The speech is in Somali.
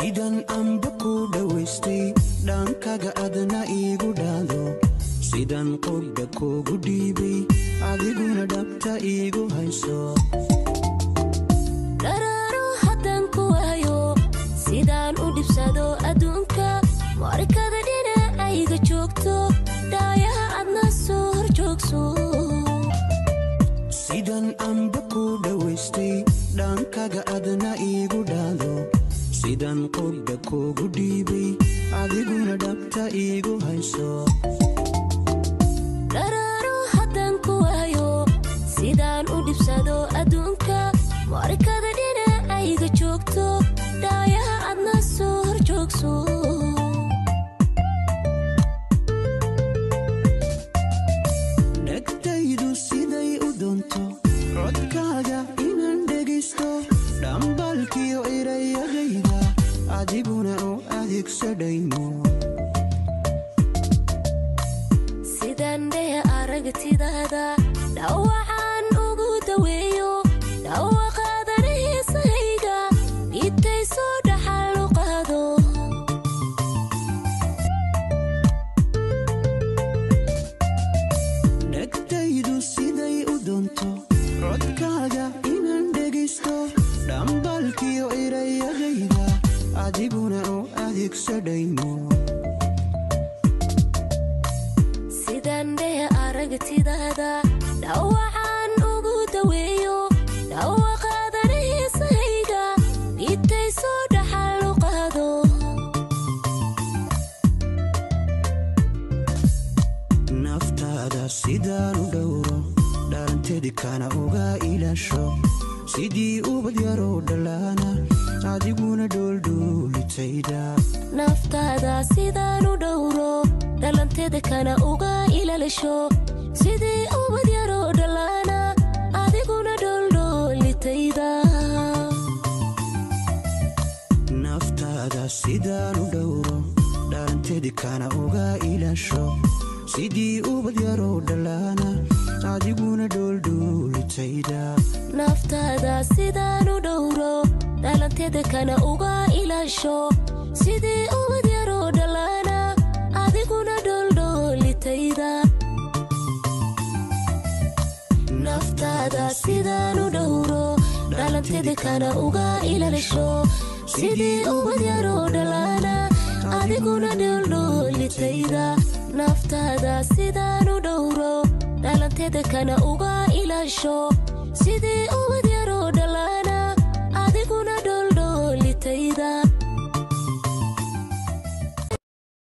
sidan amba ku dhawaystay dhankaaga adna iigu dhaado sidan qodda kugu dhiibay adiguna dhabta iigu hayso daraaro haddaan ku waayo sidaan u dhibsado adduunka markada dhinacayga joogto dhaayaha adna soo hor joogso sidan amba ku dhawaystay dhankaaga adna iigu dhaado sidan qodda kugu dhiibay adiguna dhabta iigu hayso daraaro haddaan ku waayo sidaan u dhibsado adduunka markada dhinacayga joogto dhaayaha adna soo hor joogso dhegtaydu siday u doonto codkaaga inaan dhegaysto dhambalkiyo erayadayda adiguna u adeegsadhayno sidaan dhehe aragtidaada dhawacaan ugu daweeyo dhawaqaadana heesahayga dhiibtay soo dhaxal u qaado dhegtaydu siday u doonto codkaaga inaan dhegaysto dhambalkiyo erayadayda adiguna u adeegsadhayno sidaan dhehe aragtidaada dhawacaan ugu daweeyo dhawaqaadana heesahayga dhiibtay soo dhaxal u qaado naftaada sidaan u dhowro dhalanteedi kana uga ilaasho sidii ubad yaroo dhalaana adiguna dhooldhoolitayda naftaada sidaan u dhowro dhalanteeda kana uga ilaalisho sidii ubad yaroo dhalaana adiguna dhooldhoolitayda naftaada sidaan u dhowro dhalanteedi kana uga ilaasho sidii ubad yaroo dhalaana adiguna dhooldhoolitayda naftaada sidaan u dhowro dhalanteeda kana uga ilaasho sidii ubad yaroo dhalaana adiguna dhooldhoolitayda naftaada sidaan u dhowro dhalanteeda kana uga ilaalisho sidii ubad yaroo dhalaana adiguna dhooldhoolitayda naftaada sidaan u dhowro dhalanteeda kana uga ilaasho